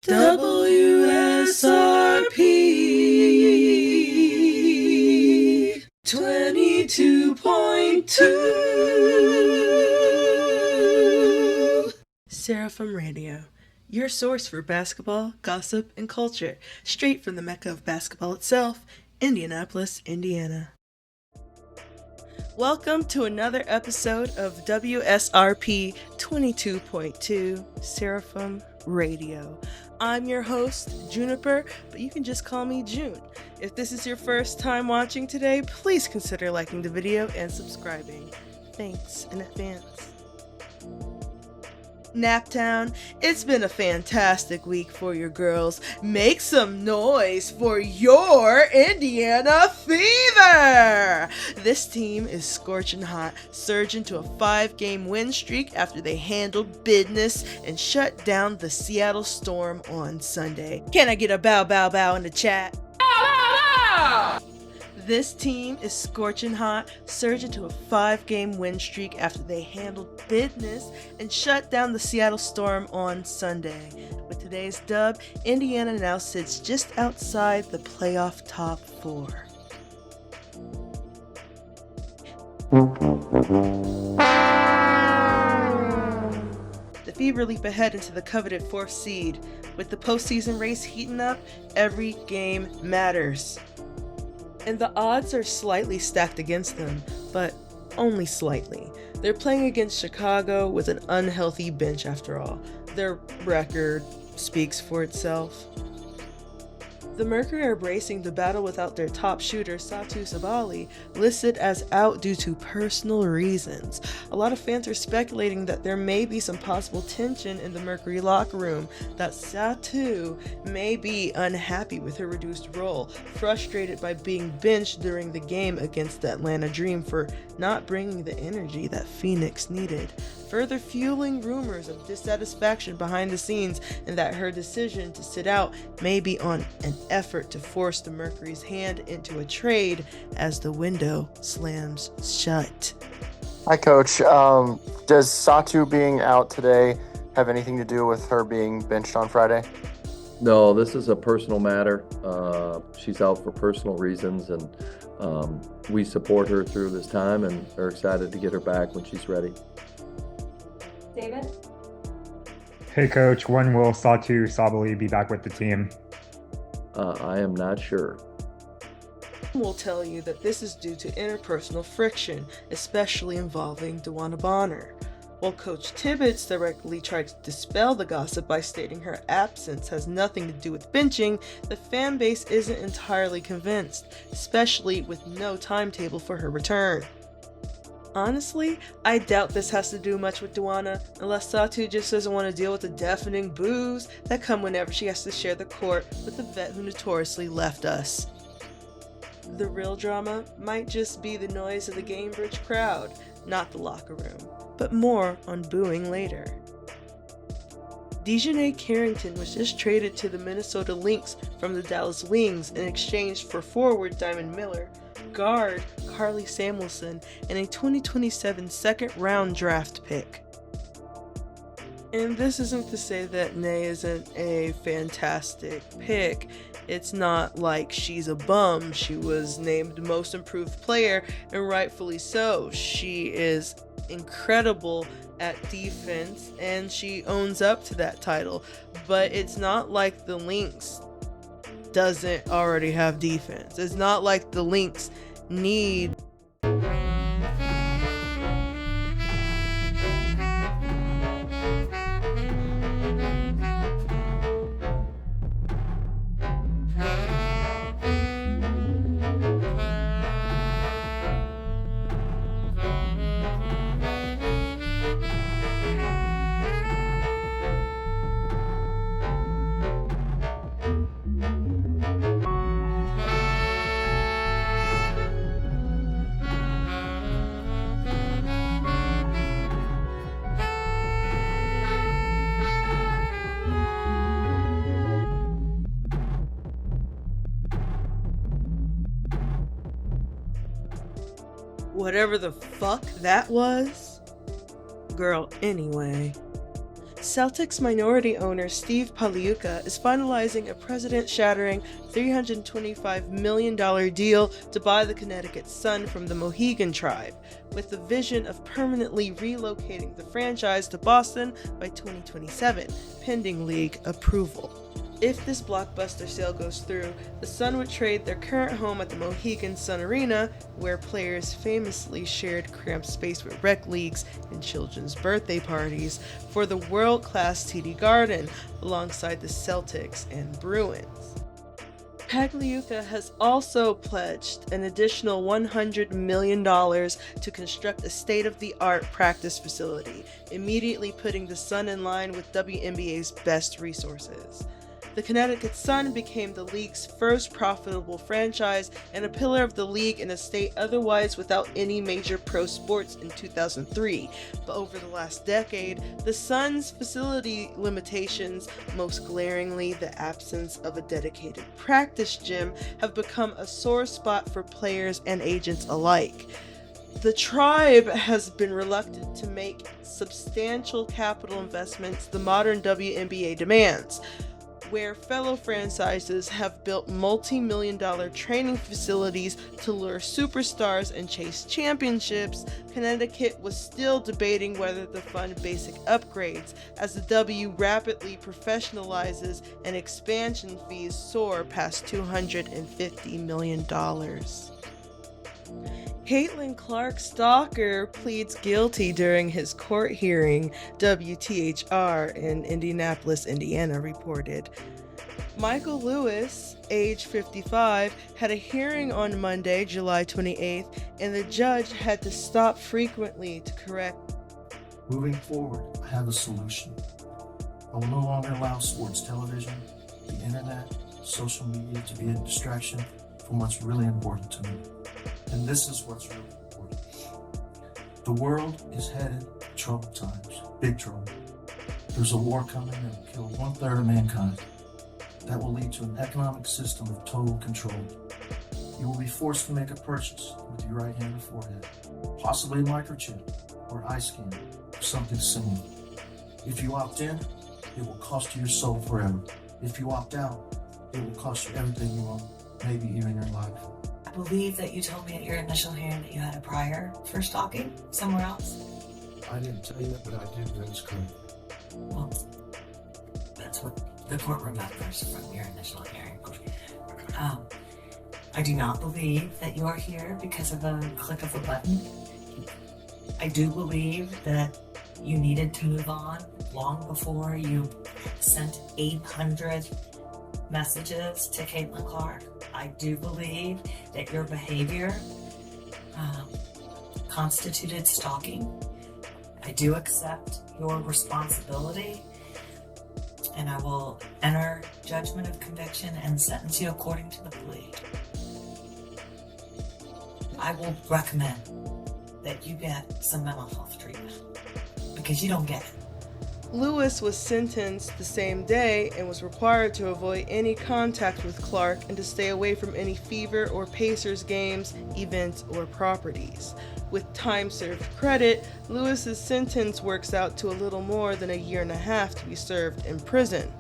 WSRP 22.2 Seraphim Radio, your source for basketball, gossip, and culture, straight from the Mecca of basketball itself, Indianapolis, Indiana. Welcome to another episode of WSRP 22.2 Seraphim Radio. I'm your host, Juniper, but you can just call me June. If this is your first time watching today, please consider liking the video and subscribing. Thanks in advance. Naptown, it's been a fantastic week for your girls. Make some noise for your Indiana Fever! This team is scorching hot, surging to a 5-game win streak after they handled business and shut down the Seattle Storm on Sunday. Can I get a bow bow bow in the chat? This team is scorching hot, surging to a 5-game win streak after they handled business and shut down the Seattle Storm on Sunday. With today's dub, Indiana now sits just outside the playoff top 4. The Fever leap ahead into the coveted 4th seed. With the postseason race heating up, every game matters. And the odds are slightly stacked against them, but only slightly. They're playing against Chicago with an unhealthy bench after all. Their record speaks for itself. The Mercury are bracing to battle without their top shooter, Satou Sabally, listed as out due to personal reasons. A lot of fans are speculating that there may be some possible tension in the Mercury locker room, that Satou may be unhappy with her reduced role, frustrated by being benched during the game against the Atlanta Dream for not bringing the energy that Phoenix needed, further fueling rumors of dissatisfaction behind the scenes and that her decision to sit out may be on an effort to force the Mercury's hand into a trade as the window slams shut. Hi, Coach. Does Satou being out today have anything to do with her being benched on Friday? No, this is a personal matter. She's out for personal reasons, and we support her through this time and are excited to get her back when she's ready. David? Hey, Coach. When will Satou Sabally be back with the team? I am not sure. We'll tell you that this is due to interpersonal friction, especially involving DeWanna Bonner. While Coach Tibbetts directly tried to dispel the gossip by stating her absence has nothing to do with benching, the fan base isn't entirely convinced, especially with no timetable for her return. Honestly, I doubt this has to do much with DeWanna, unless Satou just doesn't want to deal with the deafening boos that come whenever she has to share the court with the vet who notoriously left us. The real drama might just be the noise of the Gamebridge crowd, not the locker room, but more on booing later. Dejanay Carrington was just traded to the Minnesota Lynx from the Dallas Wings in exchange for forward Diamond Miller, guard Carly Samuelson, and a 2027 second-round draft pick. And this isn't to say that Nay isn't a fantastic pick. It's not like she's a bum. She was named Most Improved Player, and rightfully so. She is incredible at defense, and she owns up to that title. But it's not like the Lynx doesn't already have defense. It's not like the Lynx need whatever the fuck that was. Girl, anyway. Celtics minority owner Steve Paliuka is finalizing a precedent-shattering $325 million deal to buy the Connecticut Sun from the Mohegan tribe, with the vision of permanently relocating the franchise to Boston by 2027, pending league approval. If this blockbuster sale goes through, the Sun would trade their current home at the Mohegan Sun Arena, where players famously shared cramped space with rec leagues and children's birthday parties, for the world-class TD Garden, alongside the Celtics and Bruins. Pagliuca has also pledged an additional $100 million to construct a state-of-the-art practice facility, immediately putting the Sun in line with WNBA's best resources. The Connecticut Sun became the league's first profitable franchise and a pillar of the league in a state otherwise without any major pro sports in 2003. But over the last decade, the Sun's facility limitations, most glaringly the absence of a dedicated practice gym, have become a sore spot for players and agents alike. The tribe has been reluctant to make substantial capital investments the modern WNBA demands. Where fellow franchises have built multi-million-dollar training facilities to lure superstars and chase championships, Connecticut was still debating whether to fund basic upgrades as the W rapidly professionalizes and expansion fees soar past $250 million. Caitlin Clark's stalker pleads guilty during his court hearing, WTHR in Indianapolis, Indiana reported. Michael Lewis, age 55, had a hearing on Monday, July 28th, and the judge had to stop frequently to correct. Moving forward, I have a solution. I will no longer allow sports television, the internet, social media to be a distraction from what's really important to me. And this is what's really important. The world is headed to troubled times, big trouble. There's a war coming that will kill 1/3 of mankind. That will lead to an economic system of total control. You will be forced to make a purchase with your right hand or forehead, possibly a microchip or eye scan or something similar. If you opt in, it will cost you your soul forever. If you opt out, it will cost you everything you own, maybe even your life. I believe that you told me at your initial hearing that you had a prior for stalking somewhere else. I didn't tell you that, but I did. That is correct. Well, that's what the court remembers from your initial hearing. I do not believe that you are here because of a click of a button. I do believe that you needed to move on long before you sent 800 messages to Caitlin Clark. I do believe that your behavior constituted stalking. I do accept your responsibility, and I will enter judgment of conviction and sentence you according to the plea. I will recommend that you get some mental health treatment because you don't get it. Lewis was sentenced the same day and was required to avoid any contact with Clark and to stay away from any Fever or Pacers games, events, or properties. With time-served credit, Lewis's sentence works out to a little more than a year and a half to be served in prison.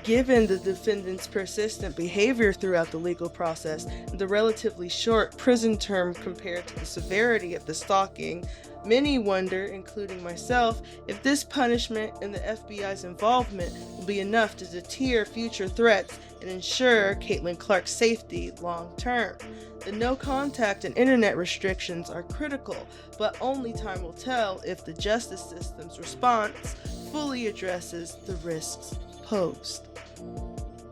Given the defendant's persistent behavior throughout the legal process and the relatively short prison term compared to the severity of the stalking, many wonder, including myself, if this punishment and the FBI's involvement will be enough to deter future threats and ensure Caitlin Clark's safety long term. The no contact and internet restrictions are critical, but only time will tell if the justice system's response fully addresses the risks posed.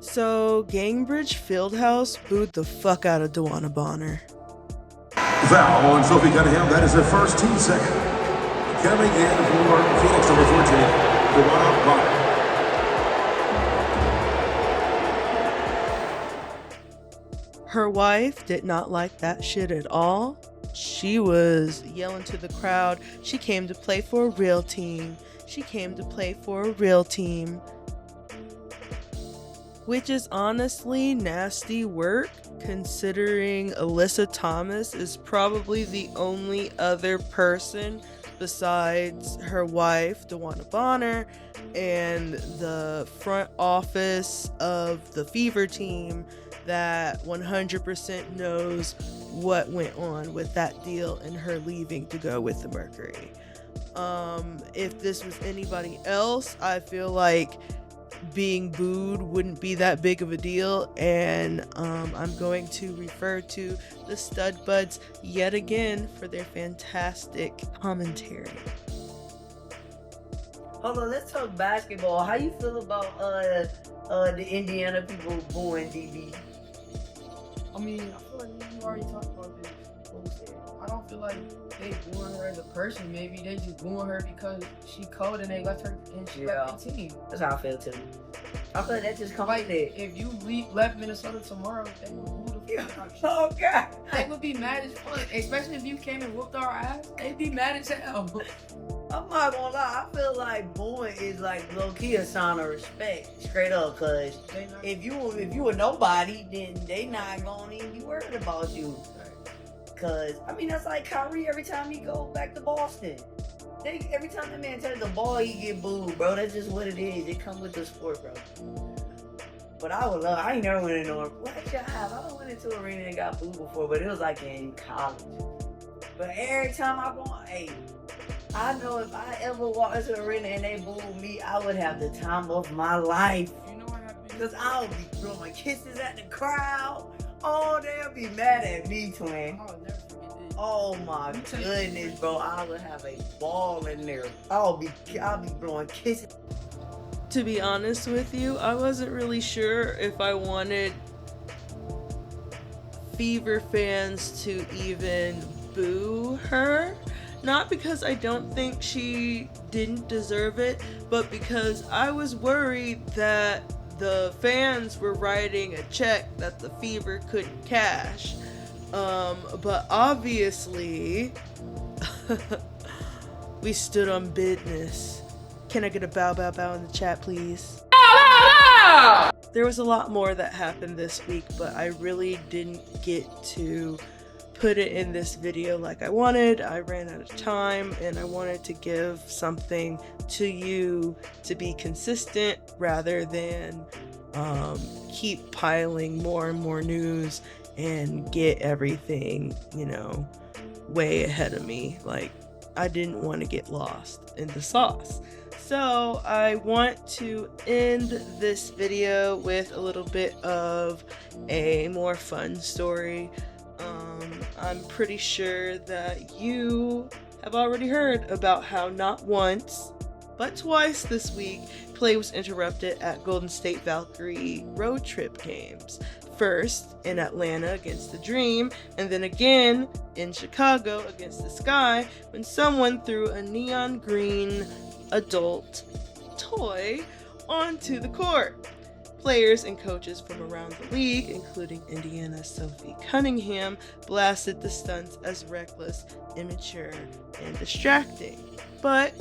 So, Gangbridge Fieldhouse booed the fuck out of Dewana Bonner. Foul on Sophie Cunningham. That is her first team second. Coming in for Phoenix number 14, Dewana Bonner. Her wife did not like that shit at all. She was yelling to the crowd, she came to play for a real team. She came to play for a real team. Which is honestly nasty work, considering Alyssa Thomas is probably the only other person besides her wife, Dewana Bonner, and the front office of the Fever team that 100% knows what went on with that deal and her leaving to go with the Mercury. If this was anybody else, I feel like being booed wouldn't be that big of a deal, and I'm going to refer to the Stud Buds yet again for their fantastic commentary. Hold on, let's talk basketball. How you feel about the Indiana people booing DB? I mean, I feel like you already talked about this. I don't feel like they booing her as a person. Maybe they just booing her because she cold and they left her and she left the team. That's how I feel too. I feel like that just comes Like, with it. if you left Minnesota tomorrow, they would boo the fuck out of you. Oh God. They would be mad as fuck, especially if you came and whooped our ass. They'd be mad as hell. I'm not gonna lie, I feel like booing is like low key a sign of respect, straight up. Cause if you a nobody, then they not gonna even be worried about you. Cause I mean that's like Kyrie every time he go back to Boston. Every time that man touches the ball, he get booed, bro. That's just what it is. It comes with the sport, bro. But I ain't never went into I went into an arena and got booed before, but it was like in college. But every time I go, I know if I ever walk into an arena and they boo me, I would have the time of my life. You know what happened? Because I'll be throwing kisses at the crowd. Oh, they'll be mad at me, twin. I'll never forget this. Oh my goodness, bro. I would have a ball in there. I'll be blowing kisses. To be honest with you, I wasn't really sure if I wanted Fever fans to even boo her. Not because I don't think she didn't deserve it, but because I was worried that the fans were writing a check that the Fever couldn't cash. But obviously, we stood on business. Can I get a bow in the chat, please? There was a lot more that happened this week, but I really didn't get to put it in this video like I wanted. I ran out of time and I wanted to give something to you to be consistent rather than keep piling more and more news and get everything, way ahead of me. Like, I didn't want to get lost in the sauce. So I want to end this video with a little bit of a more fun story. I'm pretty sure that you have already heard about how not once, but twice this week, play was interrupted at Golden State Valkyrie road trip games. First in Atlanta against the Dream, and then again in Chicago against the Sky when someone threw a neon green adult toy onto the court. Players and coaches from around the league, including Indiana's Sophie Cunningham, blasted the stunts as reckless, immature, and distracting. But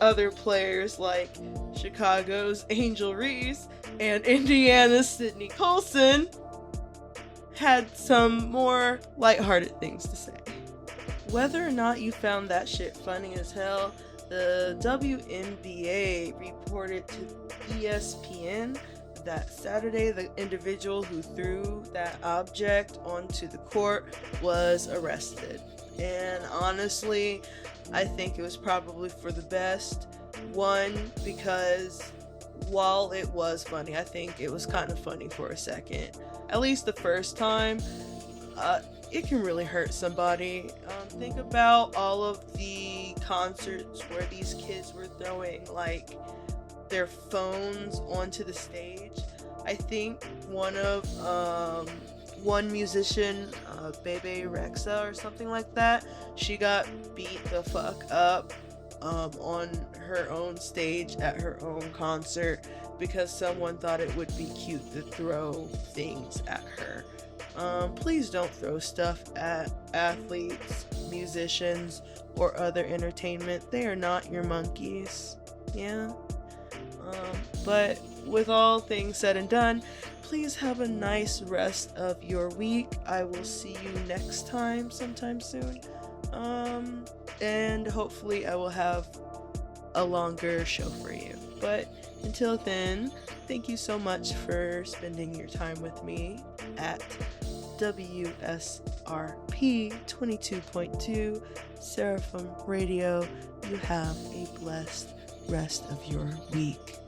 other players like Chicago's Angel Reese and Indiana's Sydney Colson had some more lighthearted things to say. Whether or not you found that shit funny as hell, the WNBA reported to ESPN that Saturday the individual who threw that object onto the court was arrested. And honestly, I think it was probably for the best. One, because while it was funny, I think it was kind of funny for a second. At least the first time. It can really hurt somebody. Think about all of the concerts where these kids were throwing like their phones onto the stage. I think one musician, Bebe Rexha or something like that, she got beat the fuck up on her own stage at her own concert because someone thought it would be cute to throw things at her. Please don't throw stuff at athletes, musicians, or other entertainment. They are not your monkeys. Yeah? But with all things said and done, please have a nice rest of your week. I will see you next time sometime soon. And hopefully I will have a longer show for you. But until then, thank you so much for spending your time with me at WSRP 22.2 Seraphim Radio. You have a blessed rest of your week.